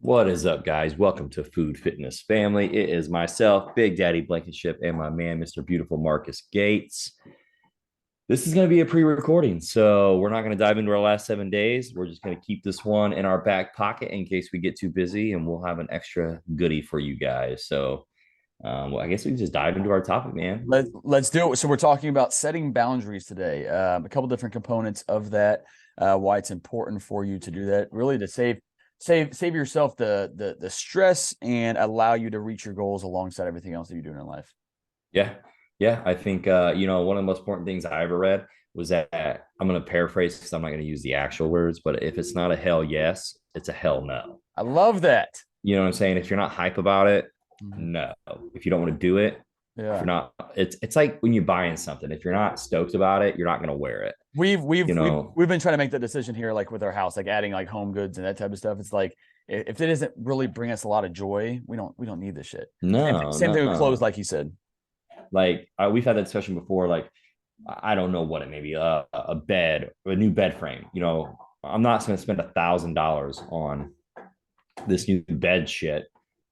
What is up, guys? Welcome to Food Fitness Family. It is myself, Big Daddy Blankenship, and my man, Mr. Beautiful Marcus Gates. This is going to be a pre-recording, so we're not going to dive into our last 7 days. We're just going to keep this one in our back pocket in case we get too busy, and we'll have an extra goodie for you guys. Well, I guess we can just dive into our topic, man. Let's do it. So we're talking about setting boundaries today. A couple different components of that. Why it's important for you to do that, really to save yourself the stress and allow you to reach your goals alongside everything else that you're doing in life. Yeah, yeah. I think one of the most important things I ever read was that I'm going to paraphrase because I'm not going to use the actual words, but if it's not a hell yes, it's a hell no. I love that. You know what I'm saying? If you're not hype about it, Mhm. no. If you don't want to do it, if Yeah. you're not, it's like when you're buying something. If you're not stoked about it, you're not gonna wear it. We've we've You we've know? we've been trying to make that decision here, like with our house, like adding like home goods and that type of stuff. It's like if it doesn't really bring us a lot of joy, we don't need this shit. No, Same thing with clothes, no. like you said. Like we've had that discussion before. Like I don't know what it may be, a bed, a new bed frame. I'm not gonna spend $1,000 on this new bed shit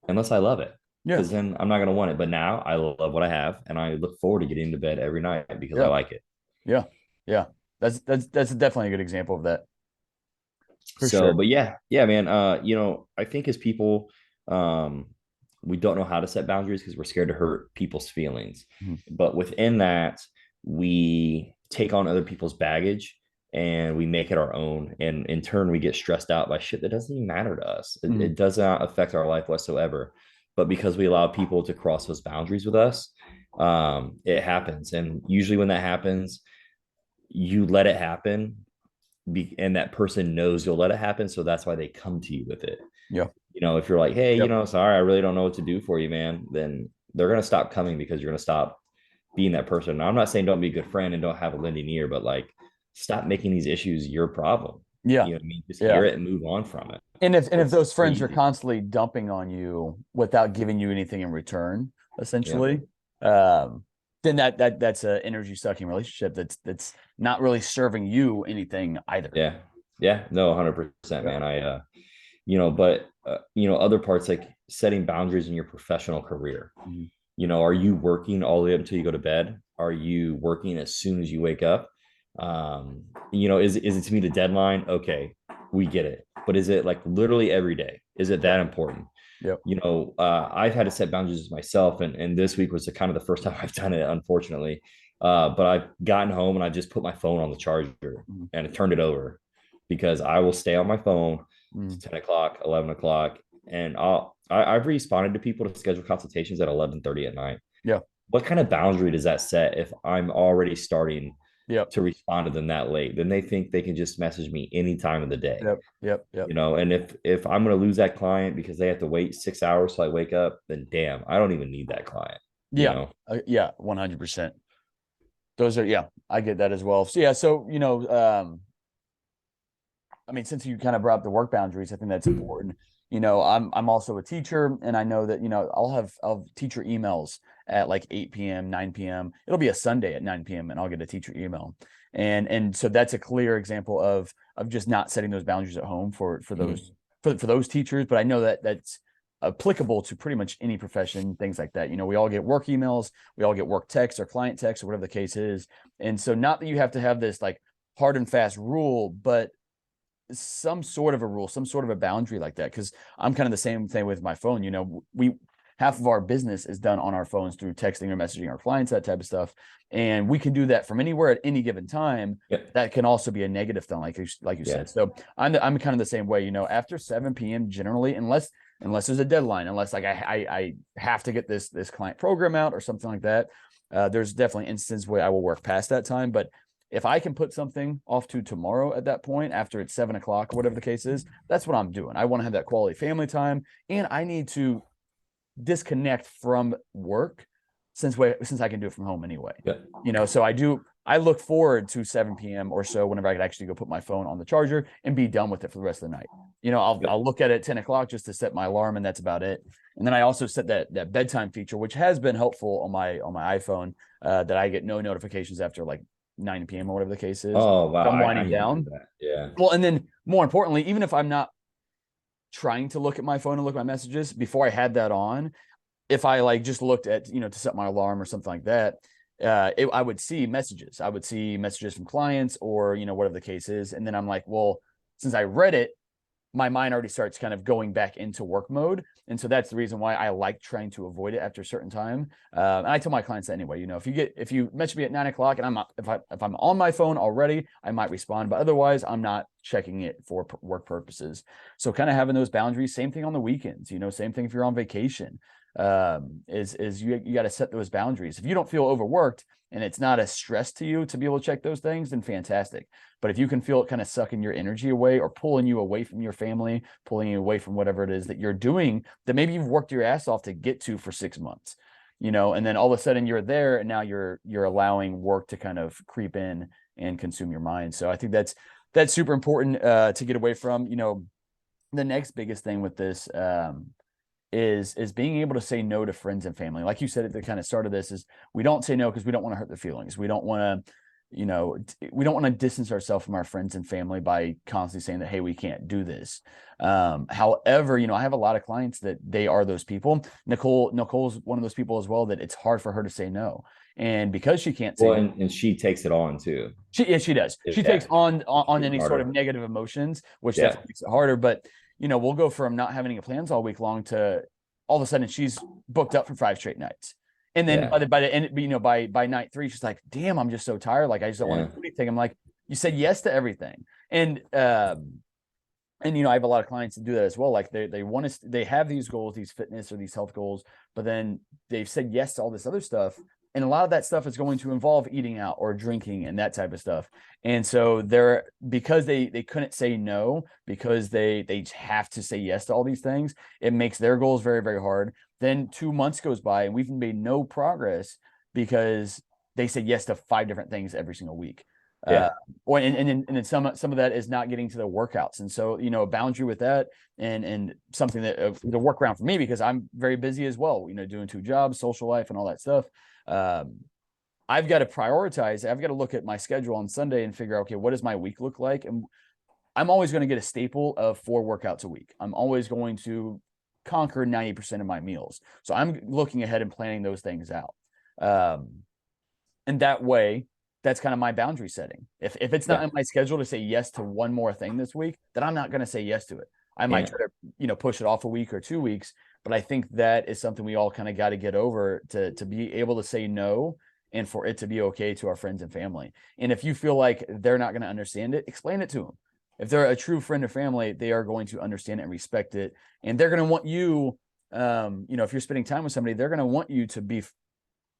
unless I love it. Yeah. Because then I'm not gonna want it. But now I love what I have, and I look forward to getting into bed every night because I Yeah. like it. Yeah. Yeah. That's definitely a good example of that for So, sure. but yeah, man. I think as people, um, we don't know how to set boundaries because we're scared to hurt people's feelings. Mhm. But within that, we take on other people's baggage and we make it our own. And in turn, we get stressed out by shit that doesn't even matter to us. It, Mhm. it does not affect our life whatsoever. But because we allow people to cross those boundaries with us, it happens. And usually when that happens, you let it happen and that person knows you'll let it happen. So that's why they come to you with it. Yeah. If you're like, hey, Yep. sorry, I really don't know what to do for you, man, then they're going to stop coming because you're going to stop being that person. Now, I'm not saying don't be a good friend and don't have a lending ear, but like, stop making these issues your problem. Yeah. You know what I mean? Just hear Yeah. it and move on from it. And if It's those pretty friends are easy. constantly dumping on you without giving you anything in return, Yeah. essentially, um, then that's an energy sucking relationship that's not really serving you anything either. Yeah. Yeah. No, 100%, Yeah. man. Other parts like setting boundaries in your professional career. Mhm. Are you working all the way up until you go to bed? Are you working as soon as you wake up? Is it to meet a deadline? Okay, we get it. But is it like literally every day? Is it Yeah. that important? Yep. I've had to set boundaries myself, and this week was the kind of the first time I've done it, unfortunately. But I've gotten home and I just put my phone on the charger Mhm. and I turned it over because I will stay on my phone Mhm. to 10 o'clock, 11 o'clock, and I've responded to people to schedule consultations at 11:30 at night. Yeah. What kind of boundary does that set if I'm already starting Yep. to respond to them that late? Then they think they can just message me any time of the day. Yep. Yep. Yep. And if I'm going to lose that client because they have to wait 6 hours till I wake up, then damn, I don't even need that client. you Yeah. know Yeah. 100%. Those are, yeah, I get that as well. So yeah. So, I mean, since you kind of brought up the work boundaries, I think that's important. I'm also a teacher, and I know that I'll have teacher emails at like 8 p.m., 9 p.m. It'll be a Sunday at 9 p.m. and I'll get a teacher email. And so that's a clear example of just not setting those boundaries at home for those Mhm. for those teachers. But I know that that's applicable to pretty much any profession, things like that. We all get work emails, we all get work texts or client texts or whatever the case is. And so not that you have to have this like hard and fast rule, but some sort of a rule, some sort of a boundary like that. Cause I'm kind of the same thing with my phone. We half of our business is done on our phones through texting or messaging our clients, that type of stuff. And we can do that from anywhere at any given time. Yeah. That can also be a negative thing, like you Yeah. said. So I'm kind of the same way, after 7 p.m. generally, unless there's a deadline, unless like I have to get this client program out or something like that. There's definitely instances where I will work past that time, but if I can put something off to tomorrow at that point, after it's 7 o'clock or whatever the case is, that's what I'm doing. I want to have that quality family time, and I need to disconnect from work since I can do it from home anyway. Yeah. So I look forward to 7 p.m. or so whenever I could actually go put my phone on the charger and be done with it for the rest of the night. Yeah. I'll look at it at 10 o'clock just to set my alarm, and that's about it. And then I also set that bedtime feature, which has been helpful on my iPhone, that I get no notifications after like 9 p.m. or whatever the case is. Oh wow, I'm I winding need to do down. that. Yeah. Well, and then more importantly, even if I'm not trying to look at my phone and look at my messages. Before I had that on, if I like just looked at, to set my alarm or something like that, I would see messages. I would see messages from clients or, whatever the case is. And then I'm like, well, since I read it, my mind already starts kind of going back into work mode. And so that's the reason why I like trying to avoid it after a certain time. And I tell my clients that anyway, if you message me at 9 o'clock and if I'm on my phone already, I might respond, but otherwise I'm not checking it for work purposes. So kind of having those boundaries, same thing on the weekends, same thing if you're on vacation, is you got to set those boundaries. If you don't feel overworked and it's not a stress to you to be able to check those things, then fantastic. But if you can feel it kind of sucking your energy away or pulling you away from your family, pulling you away from whatever it is that you're doing that maybe you've worked your ass off to get to for 6 months, and then all of a sudden you're there and now you're allowing work to kind of creep in and consume your mind. So I think that's super important to get away from. The next biggest thing with this is being able to say no to friends and family. Like you said at the kind of start of this, is we don't say no because we don't want to hurt their feelings. We don't want to, we don't want to distance ourselves from our friends and family by constantly saying that, hey, we can't do this. However, I have a lot of clients that they are those people. Nicole's one of those people as well, that it's hard for her to say no. And because she can't say well, and she takes it on too. She does. She takes on any sort of negative emotions, which definitely makes it harder. But we'll go from not having any plans all week long to all of a sudden she's booked up for 5 straight nights. And then by the end, by night 3, she's like, damn, I'm just so tired. Like, I just don't want to do anything. I'm like, you said yes to everything. And I have a lot of clients that do that as well. Like they want to, they have these goals, these fitness or these health goals, but then they've said yes to all this other stuff. And a lot of that stuff is going to involve eating out or drinking and that type of stuff. And so because they couldn't say no, because they have to say yes to all these things, it makes their goals very, very hard. Then 2 months goes by and we've made no progress because they said yes to 5 different things every single week. And then some of that is not getting to the workouts. And so, a boundary with that and something that the workaround for me, because I'm very busy as well, doing 2 jobs, social life and all that stuff. I've got to prioritize. I've got to look at my schedule on Sunday and figure out, okay, what does my week look like? And I'm always going to get a staple of 4 workouts a week. I'm always going to conquer 90% of my meals. So I'm looking ahead and planning those things out. And that way, that's kind of my boundary setting. If it's not in my schedule to say yes to one more thing this week, then I'm not going to say yes to it. I might try to, push it off a week or 2 weeks, but I think that is something we all kind of got to get over to be able to say no and for it to be okay to our friends and family. And if you feel like they're not going to understand it, explain it to them. If they're a true friend or family, they are going to understand it and respect it. And they're going to want you, if you're spending time with somebody, they're going to want you to be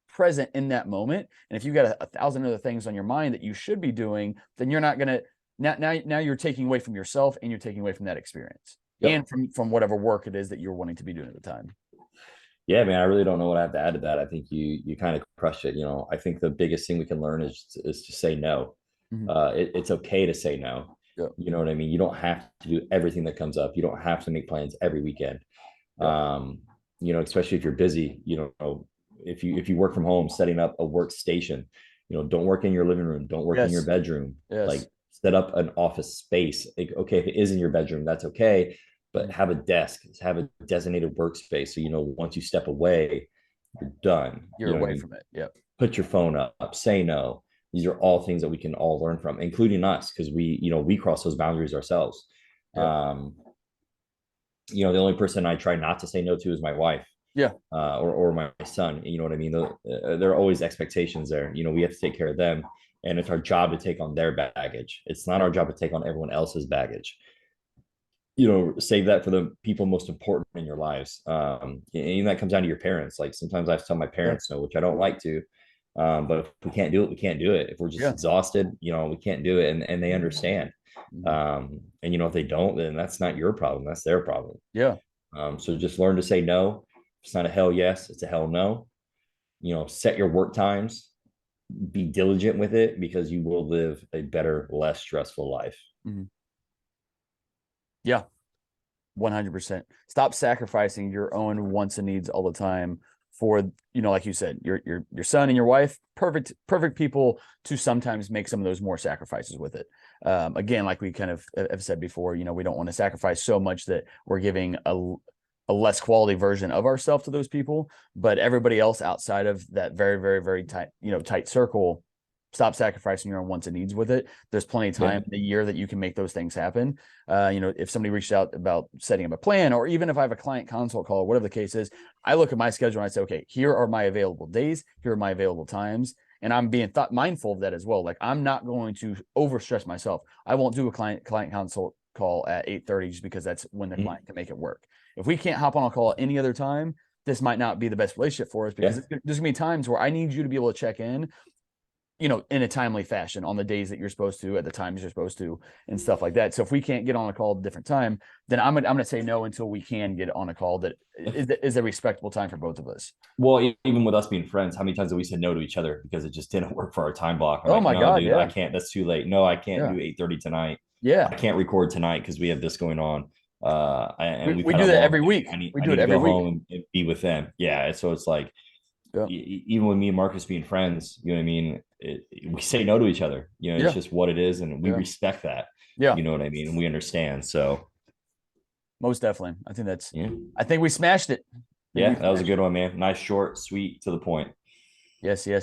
present in that moment. And if you've got 1,000 other things on your mind that you should be doing, then you're not going to, now you're taking away from yourself and you're taking away from that experience and from whatever work it is that you're wanting to be doing at the time. Yeah, man, I really don't know what I have to add to that. I think you kind of crushed it. I think the biggest thing we can learn is to say no. It's okay to say no. You know what I mean? You don't have to do everything that comes up. You don't have to make plans every weekend. Especially if you're busy, if you work from home, setting up a workstation, don't work in your living room, don't work in your bedroom. Like, set up an office space. Like, okay, if it is in your bedroom, that's okay, but have a desk, have a designated workspace. So, once you step away, you're done. You're away from it. Yep. Put your phone up, say no. These are all things that we can all learn from, including us, because we cross those boundaries ourselves. The only person I try not to say no to is my wife. Or my son. You know what I mean? There are always expectations there. We have to take care of them, and it's our job to take on their baggage. It's not our job to take on everyone else's baggage. Save that for the people most important in your lives. And that comes down to your parents. Like, sometimes I have to tell my parents no, which I don't like to. But if we can't do it, we can't do it. If we're just exhausted, we can't do it, and they understand. And if they don't, then that's not your problem. That's their problem. So just learn to say no. It's not a hell yes, it's a hell no. Set your work times, be diligent with it, because you will live a better, less stressful life. 100%. Stop sacrificing your own wants and needs all the time for, like you said, your son and your wife, perfect people to sometimes make some of those more sacrifices with it. Again, like we kind of have said before, we don't want to sacrifice so much that we're giving a less quality version of ourselves to those people, but everybody else outside of that very, very, very tight, tight circle, stop sacrificing your own wants and needs with it. There's plenty of time in the year that you can make those things happen. If somebody reached out about setting up a plan, or even if I have a client consult call, whatever the case is, I look at my schedule and I say, okay, here are my available days. Here are my available times. And I'm being mindful of that as well. Like, I'm not going to overstress myself. I won't do a client consult call at 8:30 just because that's when the client can make it work. If we can't hop on a call at any other time, this might not be the best relationship for us, because there's gonna be times where I need you to be able to check in, in a timely fashion on the days that you're supposed to, at the times you're supposed to, and stuff like that. So if we can't get on a call at a different time, then I'm gonna say no until we can get on a call that is a respectable time for both of us. Well, even with us being friends, how many times have we said no to each other because it just didn't work for our time block? I'm Oh like, my no, God, dude, yeah. I can't. That's too late. No, I can't do 8:30 tonight. Yeah. I can't record tonight because we have this going on. And we do that every week. I need We do it to every go week. home and be with them. Yeah. So it's like, even with me and Marcus being friends, you know what I mean? We say no to each other. It's just what it is, and we respect that. Yeah. You know what I mean? And we understand. So most definitely. I think we smashed it. Yeah, that was a good one, man. Nice, short, sweet, to the point. Yes. Well,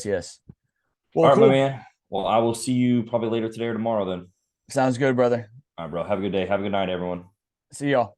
all right, cool, my man. Well, I will see you probably later today or tomorrow then. Sounds good, brother. All right, bro. Have a good day. Have a good night, everyone. See y'all.